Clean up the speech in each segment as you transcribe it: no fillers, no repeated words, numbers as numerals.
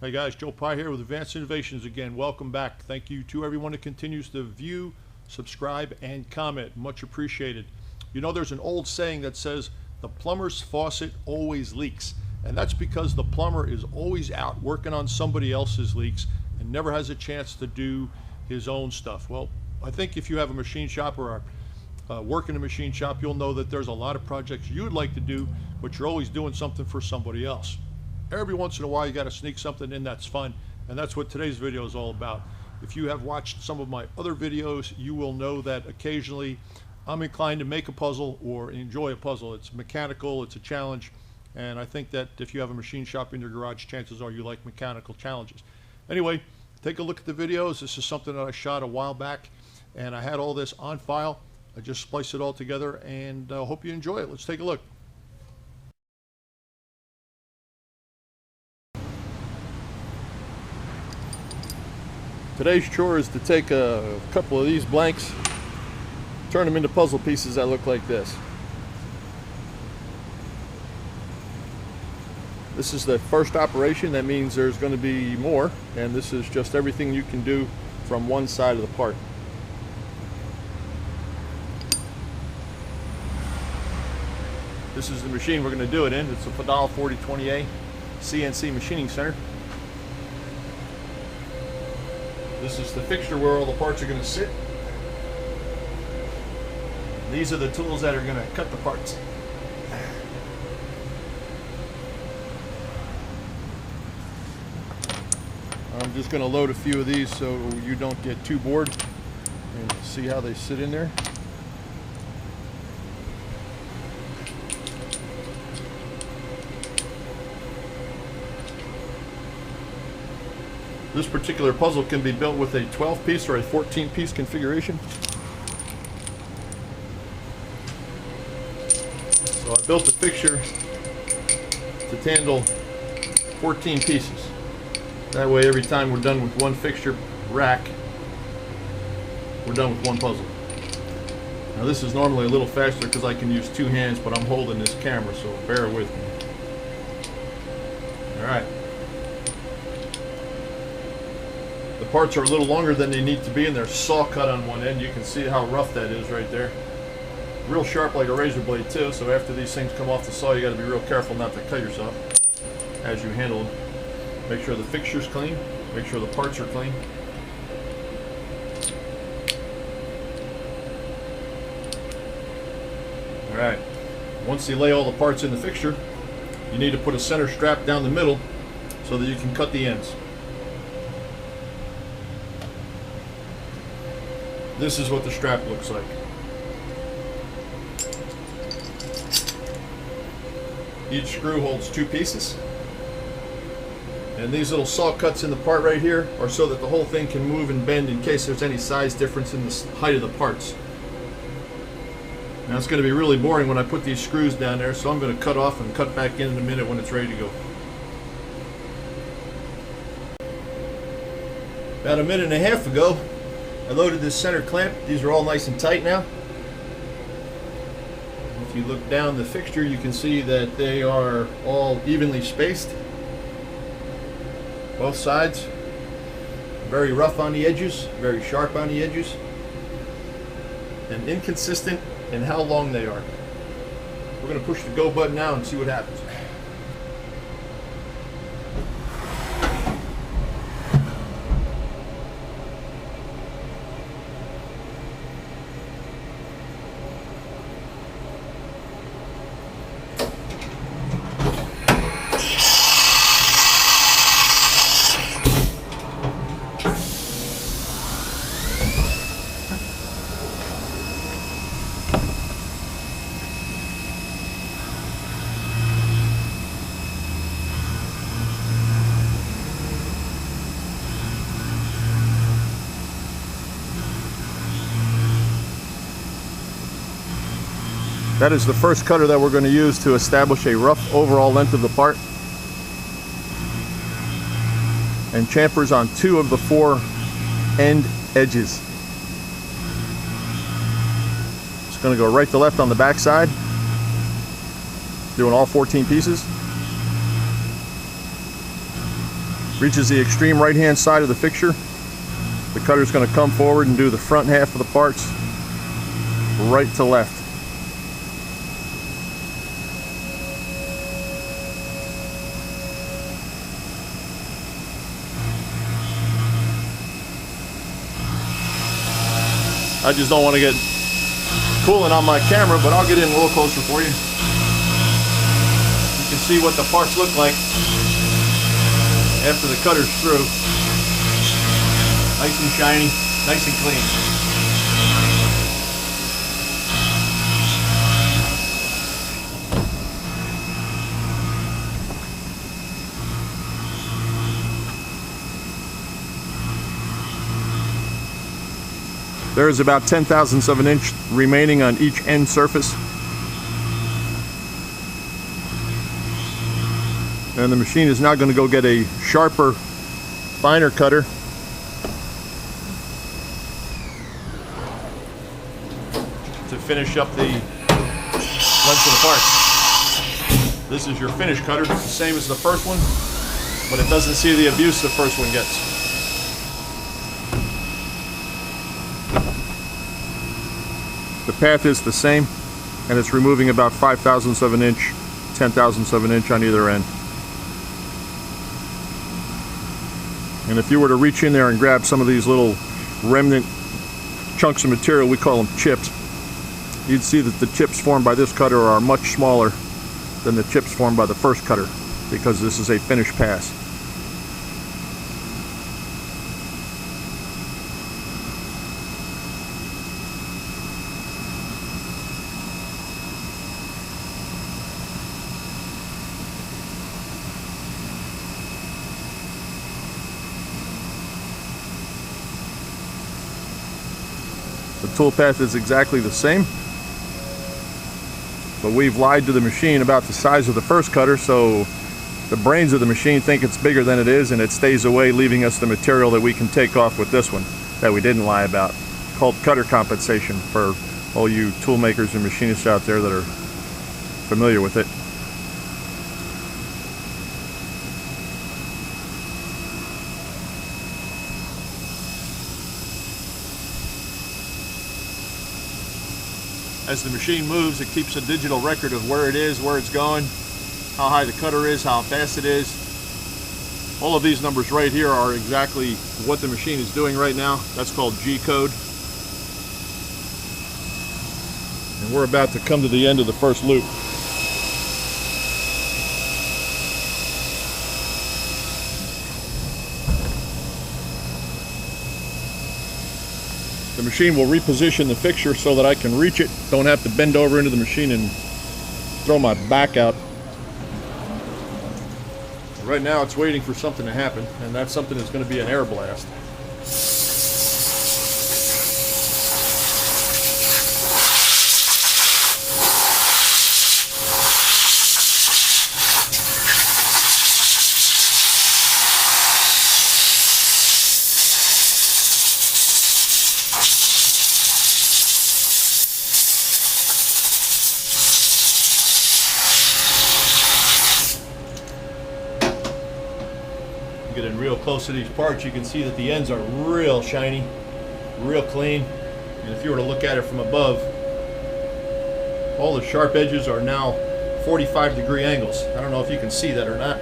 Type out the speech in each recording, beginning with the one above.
Hey guys, Joe Pye here with Advanced Innovations again. Welcome back. Thank you to everyone that continues to view, subscribe, and comment. Much appreciated. You know, there's an old saying that says, the plumber's faucet always leaks. And that's because the plumber is always out working on somebody else's leaks and never has a chance to do his own stuff. Well, I think if you have a machine shop or work in a machine shop, you'll know that there's a lot of projects you would like to do, but you're always doing something for somebody else. Every once in a while you got to sneak something in that's fun, and that's what today's video is all about. If you have watched some of my other videos, you will know that occasionally I'm inclined to make a puzzle or enjoy a puzzle. It's mechanical, it's a challenge, and I think that if you have a machine shop in your garage, chances are you like mechanical challenges. Anyway, take a look at the videos. This is something that I shot a while back, and I had all this on file. I just spliced it all together, and I hope you enjoy it. Let's take a look. Today's chore is to take a couple of these blanks, turn them into puzzle pieces that look like this. This is the first operation. That means there's going to be more, and this is just everything you can do from one side of the part. This is the machine we're going to do it in. It's a Fadal 4020A CNC machining center. This is the fixture where all the parts are going to sit. These are the tools that are going to cut the parts. I'm just going to load a few of these so you don't get too bored, and see how they sit in there. This particular puzzle can be built with a 12-piece or a 14-piece configuration. So I built the fixture to handle 14 pieces. That way every time we're done with one fixture rack, we're done with one puzzle. Now this is normally a little faster because I can use two hands, but I'm holding this camera, so bear with me. Alright. The parts are a little longer than they need to be, and they're saw cut on one end. You can see how rough that is right there. Real sharp like a razor blade too, so after these things come off the saw, you got to be real careful not to cut yourself as you handle them. Make sure the fixture's clean, make sure the parts are clean. Alright, once you lay all the parts in the fixture, you need to put a center strap down the middle so that you can cut the ends. This is what the strap looks like. Each screw holds two pieces. And these little saw cuts in the part right here are so that the whole thing can move and bend in case there's any size difference in the height of the parts. Now it's going to be really boring when I put these screws down there, so I'm going to cut off and cut back in a minute when it's ready to go. About a minute and a half ago, I loaded this center clamp. These are all nice and tight now. If you look down the fixture, you can see that they are all evenly spaced. Both sides. Very rough on the edges, very sharp on the edges, and inconsistent in how long they are. We're going to push the go button now and see what happens. That is the first cutter that we're going to use to establish a rough overall length of the part. And chamfers on 2 of the 4 end edges. It's going to go right to left on the back side, doing all 14 pieces. reaches the extreme right hand side of the fixture, the cutter's going to come forward and do the front half of the parts right to left. I just don't want to get coolant on my camera, but I'll get in a little closer for you. You can see what the parts look like after the cutter's through. Nice and shiny, nice and clean. There is about 0.010 of an inch remaining on each end surface. And the machine is now going to go get a sharper, finer cutter. To finish up the length of the parts. This is your finished cutter, the same as the first one, but it doesn't see the abuse the first one gets. The path is the same, and it's removing about 0.005 of an inch, 0.010 of an inch on either end. And if you were to reach in there and grab some of these little remnant chunks of material, we call them chips, you'd see that the chips formed by this cutter are much smaller than the chips formed by the first cutter, because this is a finished pass. The tool path is exactly the same, but we've lied to the machine about the size of the first cutter, so the brains of the machine think it's bigger than it is, and it stays away, leaving us the material that we can take off with this one that we didn't lie about, called cutter compensation, for all you tool makers and machinists out there that are familiar with it. As the machine moves, it keeps a digital record of where it is, where it's going, how high the cutter is, how fast it is. All of these numbers right here are exactly what the machine is doing right now. That's called G code. And we're about to come to the end of the first loop. The machine will reposition the fixture so that I can reach it. Don't have to bend over into the machine and throw my back out. Right now it's waiting for something to happen, and that something is going to be an air blast. Get in real close to these parts, you can see that the ends are real shiny, real clean, and if you were to look at it from above, all the sharp edges are now 45-degree angles. I don't know if you can see that or not.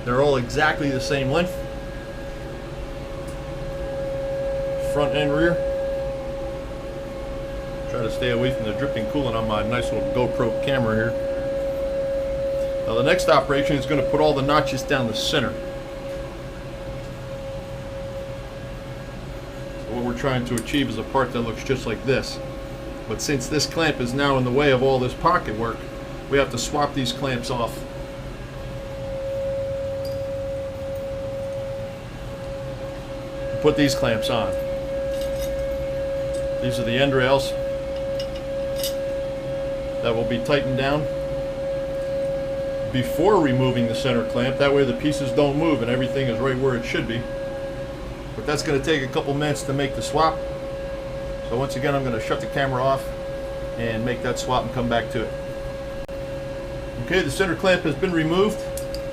They're all exactly the same length, front and rear. Try to stay away from the dripping coolant on my nice little GoPro camera here. Now the next operation is going to put all the notches down the center. So what we're trying to achieve is a part that looks just like this. But since this clamp is now in the way of all this pocket work, we have to swap these clamps off. Put these clamps on. These are the end rails that will be tightened down before removing the center clamp. That way the pieces don't move and everything is right where it should be. But that's going to take a couple minutes to make the swap. So once again, I'm going to shut the camera off and make that swap and come back to it. Okay, the center clamp has been removed.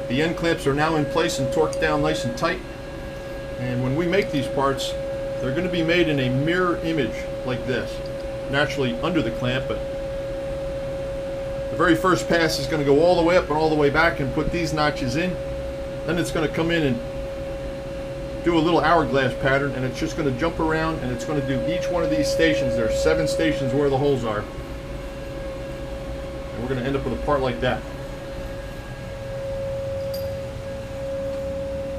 The end clamps are now in place and torqued down nice and tight. And when we make these parts, they're going to be made in a mirror image like this. Naturally under the clamp, but the very first pass is going to go all the way up and all the way back and put these notches in. Then it's going to come in and do a little hourglass pattern, and it's just going to jump around, and it's going to do each one of these stations. There's 7 stations where the holes are. And we're going to end up with a part like that.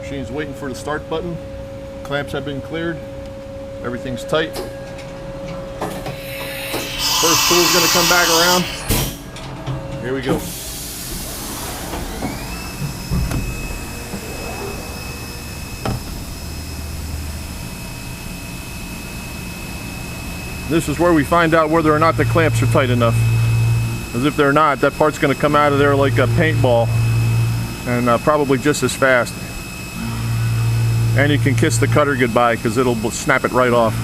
Machine's waiting for the start button. Clamps have been cleared. Everything's tight. First tool's going to come back around. Here we go. This is where we find out whether or not the clamps are tight enough. Because if they're not, that part's going to come out of there like a paintball, and probably just as fast. And you can kiss the cutter goodbye because it'll snap it right off.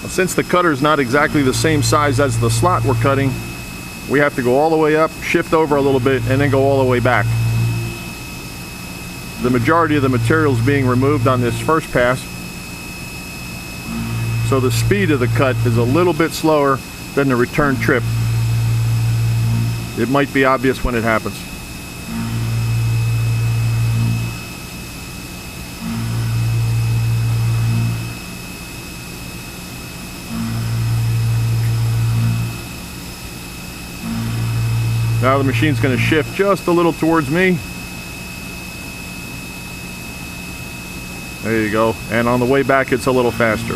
Since the cutter is not exactly the same size as the slot we're cutting, we have to go all the way up, shift over a little bit, and then go all the way back. The majority of the material is being removed on this first pass, so the speed of the cut is a little bit slower than the return trip. It might be obvious when it happens. Now the machine's going to shift just a little towards me. There you go. And on the way back, it's a little faster.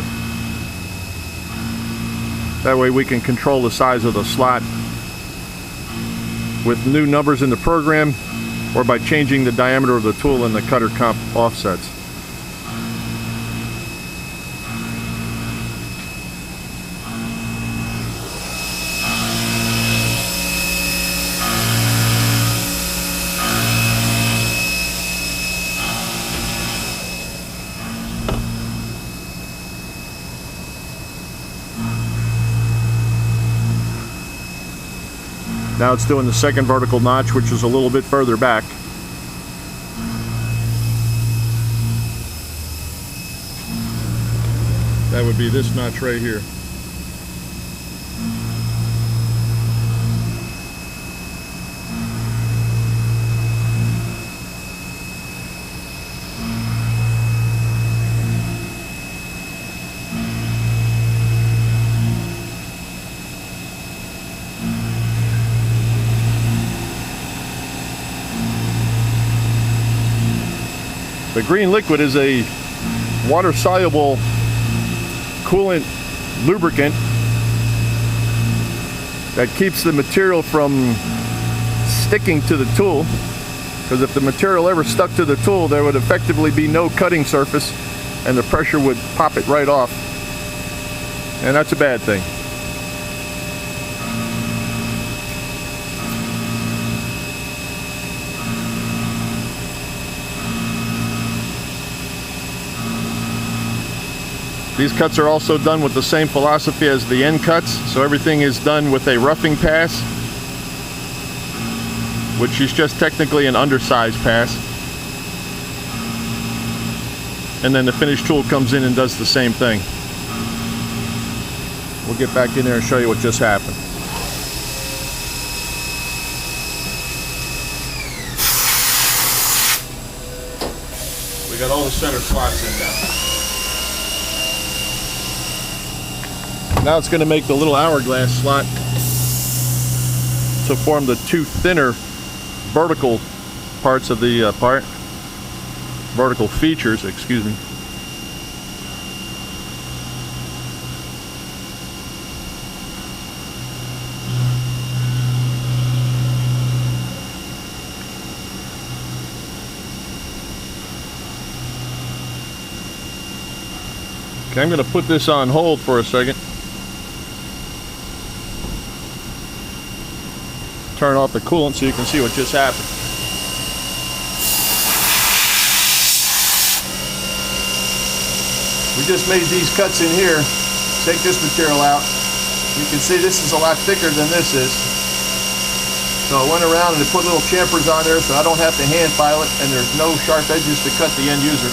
That way we can control the size of the slot with new numbers in the program, or by changing the diameter of the tool and the cutter comp offsets. Now it's doing the second vertical notch, which is a little bit further back. That would be this notch right here. The green liquid is a water-soluble coolant lubricant that keeps the material from sticking to the tool, because if the material ever stuck to the tool, there would effectively be no cutting surface and the pressure would pop it right off, and that's a bad thing. These cuts are also done with the same philosophy as the end cuts, so everything is done with a roughing pass, which is just technically an undersized pass. And then the finished tool comes in and does the same thing. We'll get back in there and show you what just happened. We got all the center slots in now. Now it's going to make the little hourglass slot to form the two thinner vertical parts of the part. Vertical features, excuse me. Okay, I'm going to put this on hold for a second. Turn off the coolant so you can see what just happened. We just made these cuts in here. Take this material out. You can see this is a lot thicker than this is. So I went around and I put little chamfers on there so I don't have to hand file it, and there's no sharp edges to cut the end user.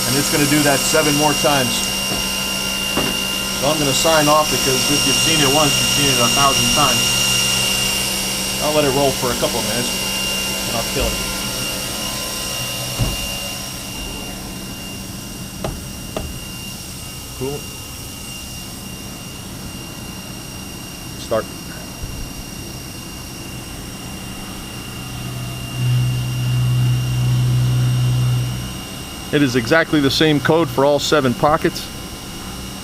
And it's going to do that 7 more times. So I'm going to sign off because if you've seen it once, you've seen it 1,000 times. I'll let it roll for a couple of minutes and I'll kill it. Cool. Start. It is exactly the same code for all 7 pockets.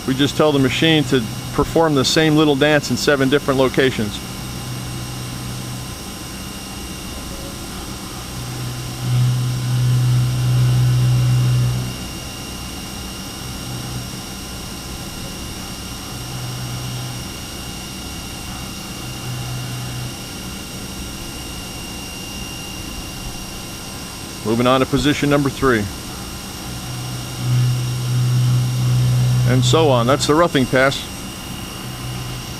We just tell the machine to perform the same little dance in 7 different locations. Moving on to position number 3. And so on. That's the roughing pass.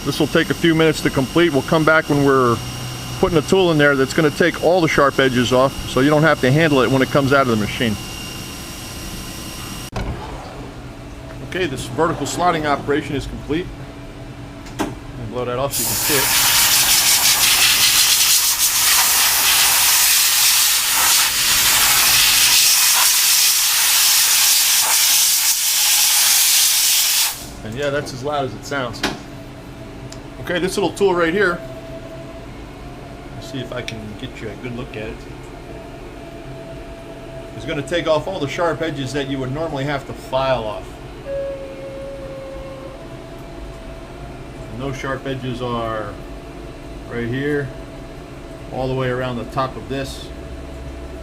This will take a few minutes to complete. We'll come back when we're putting a tool in there that's going to take all the sharp edges off, so you don't have to handle it when it comes out of the machine. Okay, this vertical slotting operation is complete. And blow that off so you can see it. And yeah, that's as loud as it sounds. Okay, this little tool right here, let's see if I can get you a good look at it, is going to take off all the sharp edges that you would normally have to file off. And those sharp edges are right here, all the way around the top of this,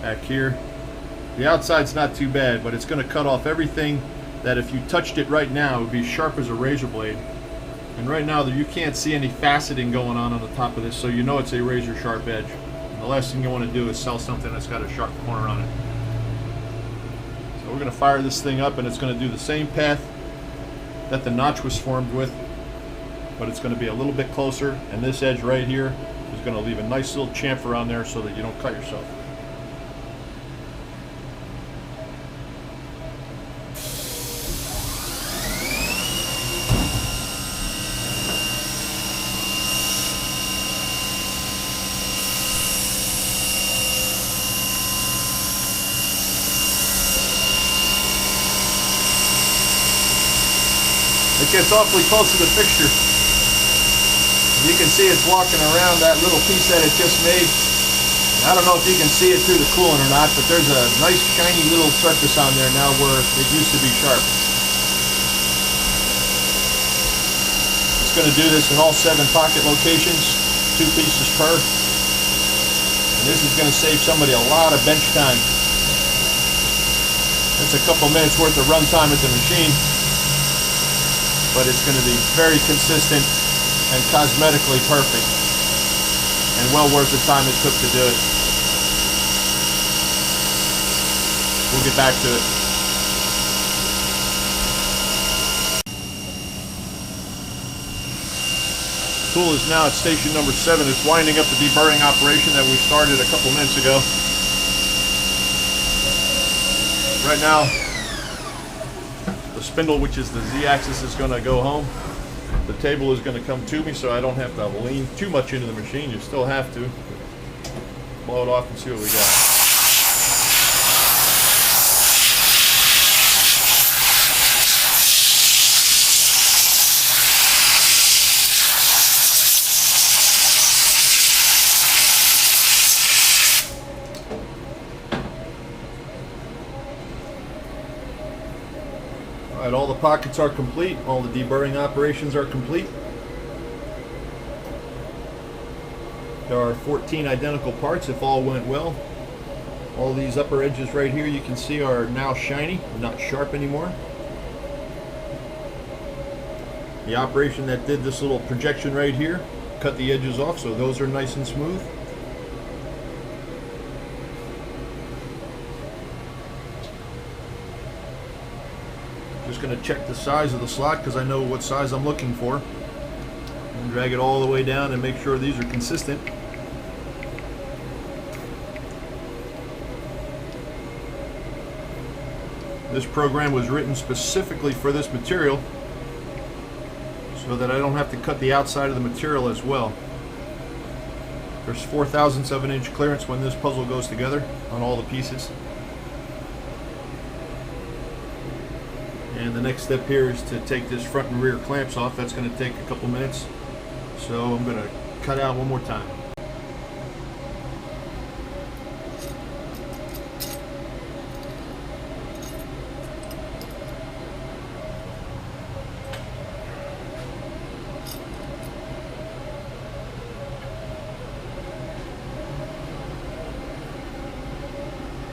back here. The outside's not too bad, but it's going to cut off everything that if you touched it right now, it would be sharp as a razor blade. And right now, you can't see any faceting going on the top of this, so you know it's a razor sharp edge. And the last thing you want to do is sell something that's got a sharp corner on it. So we're going to fire this thing up, and it's going to do the same path that the notch was formed with, but it's going to be a little bit closer, and this edge right here is going to leave a nice little chamfer on there so that you don't cut yourself. It gets awfully close to the fixture. You can see it's walking around that little piece that it just made. I don't know if you can see it through the coolant or not, but there's a nice shiny little surface on there now where it used to be sharp. It's going to do this in all 7 pocket locations, 2 pieces per. And this is going to save somebody a lot of bench time. It's a couple minutes worth of run time at the machine, but it's going to be very consistent and cosmetically perfect, and well worth the time it took to do it. We'll get back to it. The tool is now at station number 7. It's winding up the deburring operation that we started a couple minutes ago. Right now, the spindle, which is the Z-axis, is going to go home. The table is going to come to me, so I don't have to lean too much into the machine. You still have to. Blow it off and see what we got. Alright, all the pockets are complete, all the deburring operations are complete. There are 14 identical parts if all went well. All these upper edges right here you can see are now shiny, not sharp anymore. The operation that did this little projection right here cut the edges off, so those are nice and smooth. Just going going to check the size of the slot because I know what size I'm looking for. And drag it all the way down and make sure these are consistent. This program was written specifically for this material so that I don't have to cut the outside of the material as well. There's 4/1000ths of an inch clearance when this puzzle goes together on all the pieces. And the next step here is to take this front and rear clamps off. That's going to take a couple minutes. So I'm going to cut out one more time.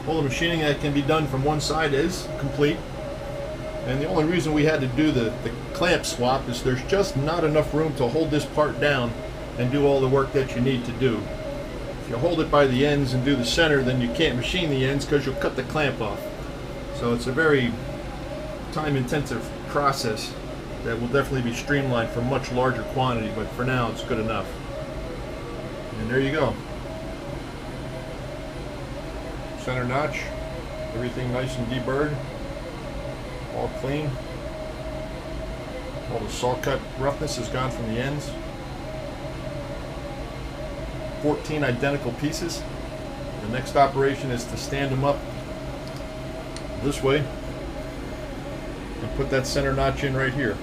All the machining that can be done from one side is complete. And the only reason we had to do the clamp swap is there's just not enough room to hold this part down and do all the work that you need to do. If you hold it by the ends and do the center, then you can't machine the ends because you'll cut the clamp off. So it's a very time-intensive process that will definitely be streamlined for much larger quantity, but for now it's good enough. And there you go. Center notch, everything nice and deburred, all clean. All the saw cut roughness is gone from the ends. 14 identical pieces. The next operation is to stand them up this way and put that center notch in right here.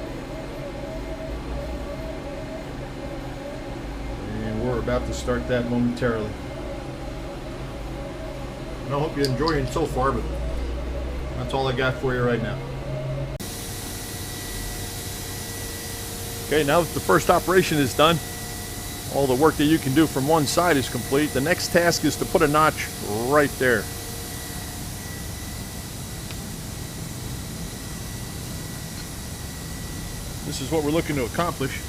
And we're about to start that momentarily. I hope you're enjoying so far, but that's all I got for you right now. Okay, now that the first operation is done, all the work that you can do from one side is complete. The next task is to put a notch right there. This is what we're looking to accomplish.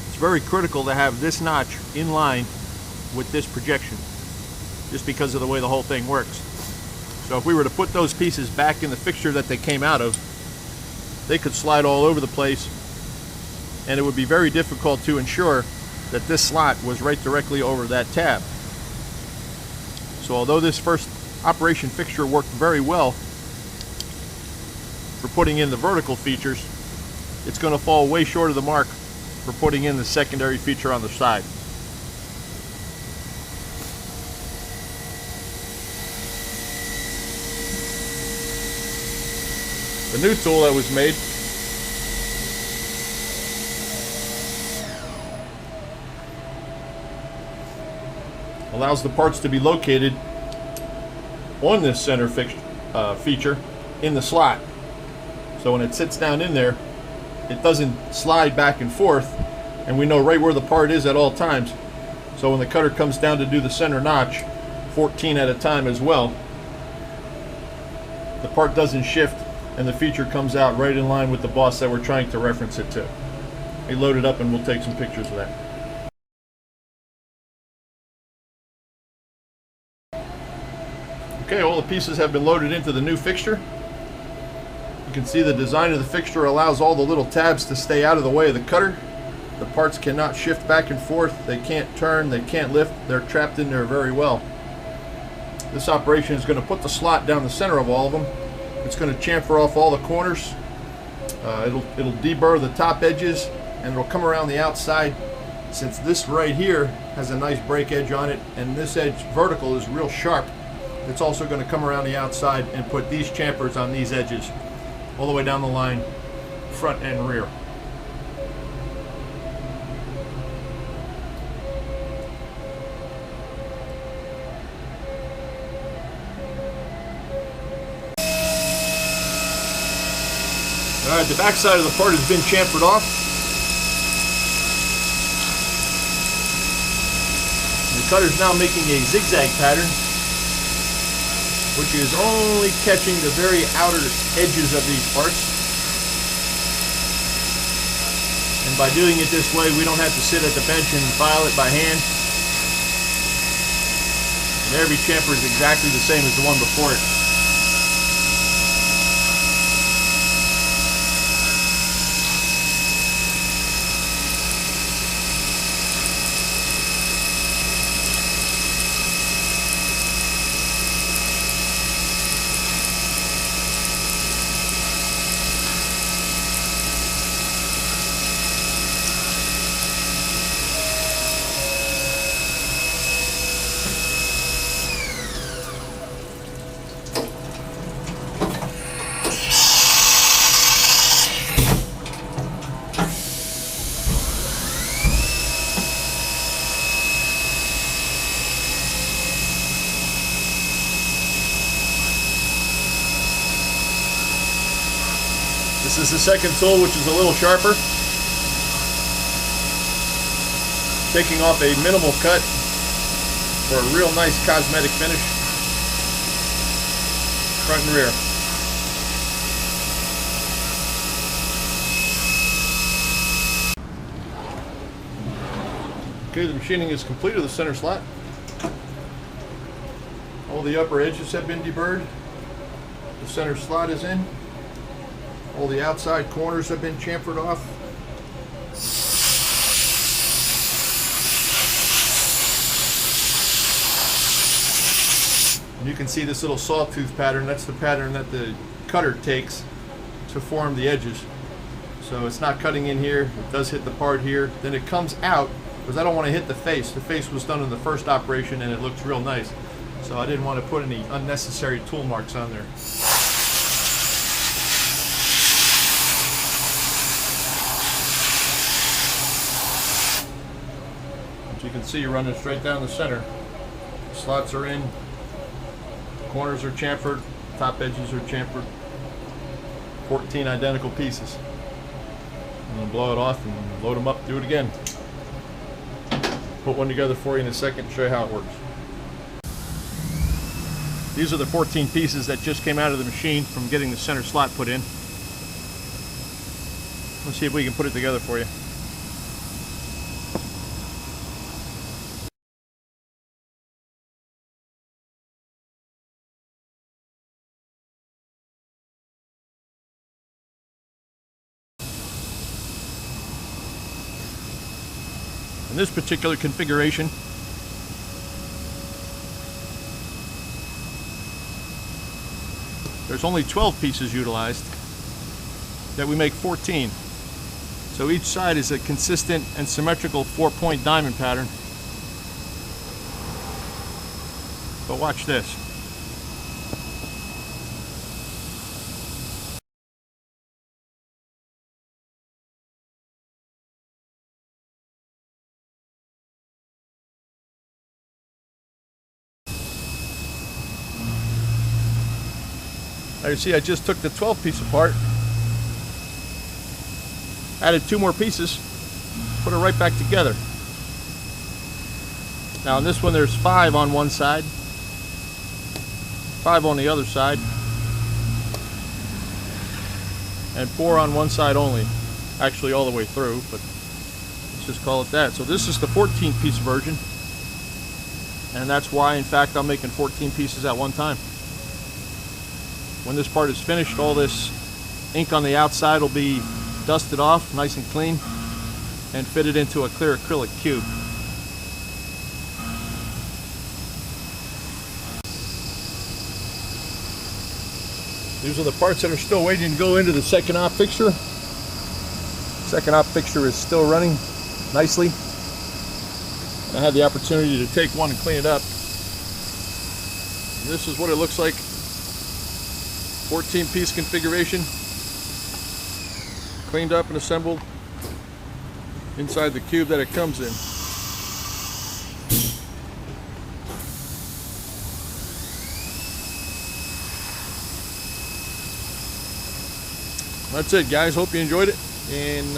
It's very critical to have this notch in line with this projection, just because of the way the whole thing works. So if we were to put those pieces back in the fixture that they came out of, they could slide all over the place, and it would be very difficult to ensure that this slot was right directly over that tab. So although this first operation fixture worked very well for putting in the vertical features, it's going to fall way short of the mark for putting in the secondary feature on the side. The new tool that was made allows the parts to be located on this center feature in the slot. So when it sits down in there, it doesn't slide back and forth, and we know right where the part is at all times. So when the cutter comes down to do the center notch, 14 at a time as well, the part doesn't shift and the feature comes out right in line with the boss that we're trying to reference it to. We load it up and we'll take some pictures of that. Okay, all the pieces have been loaded into the new fixture. You can see the design of the fixture allows all the little tabs to stay out of the way of the cutter. The parts cannot shift back and forth, they can't turn, they can't lift, they're trapped in there very well. This operation is going to put the slot down the center of all of them. It's going to chamfer off all the corners. It'll deburr the top edges, and it'll come around the outside. Since this right here has a nice break edge on it, and this edge vertical is real sharp, it's also going to come around the outside and put these chamfers on these edges all the way down the line, front and rear. Alright, the back side of the part has been chamfered off. The cutter's now making a zigzag pattern, which is only catching the very outer edges of these parts. And by doing it this way, we don't have to sit at the bench and file it by hand. And every chamfer is exactly the same as the one before it. is the second tool, which is a little sharper. Taking off a minimal cut for a real nice cosmetic finish, front and rear. Okay, the machining is complete of the center slot. All the upper edges have been deburred. The center slot is in. All the outside corners have been chamfered off. And you can see this little sawtooth pattern. That's the pattern that the cutter takes to form the edges. So it's not cutting in here. It does hit the part here. Then it comes out, because I don't want to hit the face. The face was done in the first operation and it looks real nice. So I didn't want to put any unnecessary tool marks on there. As you can see, you're running straight down the center. Slots are in, corners are chamfered, top edges are chamfered. 14 identical pieces. I'm going to blow it off and load them up, do it again. Put one together for you in a second, show you how it works. These are the 14 pieces that just came out of the machine from getting the center slot put in. Let's see if we can put it together for you. In this particular configuration, there's only 12 pieces utilized, that we make 14. So each side is a consistent and symmetrical 4-point diamond pattern. But watch this. Now you see, I just took the 12 piece apart, added 2 more pieces, put it right back together. Now on this one there's 5 on one side, 5 on the other side, and 4 on one side only. Actually all the way through, but let's just call it that. So this is the 14 piece version, and that's why in fact I'm making 14 pieces at one time. When this part is finished, all this ink on the outside will be dusted off nice and clean and fitted into a clear acrylic cube. These are the parts that are still waiting to go into the second op fixture. Second op fixture is still running nicely. I had the opportunity to take one and clean it up. And this is what it looks like. 14 piece configuration, cleaned up and assembled inside the cube that it comes in. That's it, guys. Hope you enjoyed it, and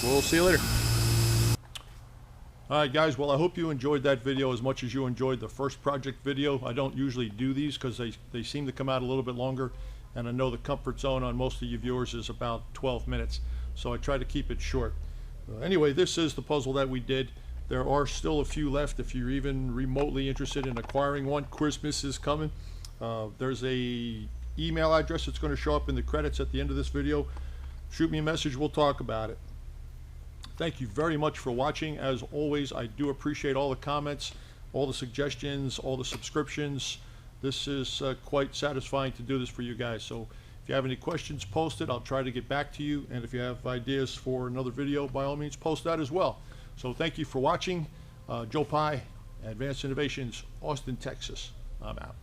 we'll see you later. Alright guys, well I hope you enjoyed that video as much as you enjoyed the first project video. I don't usually do these because they seem to come out a little bit longer, and I know the comfort zone on most of you viewers is about 12 minutes, so I try to keep it short. Anyway, this is the puzzle that we did. There are still a few left if you're even remotely interested in acquiring one. Christmas is coming. There's a email address that's going to show up in the credits at the end of this video. Shoot me a message, we'll talk about it. Thank you very much for watching. As always, I do appreciate all the comments, all the suggestions, all the subscriptions. This is quite satisfying to do this for you guys. So if you have any questions, post it. I'll try to get back to you. And if you have ideas for another video, by all means, post that as well. So thank you for watching. Joe Pye, Advanced Innovations, Austin, Texas. I'm out.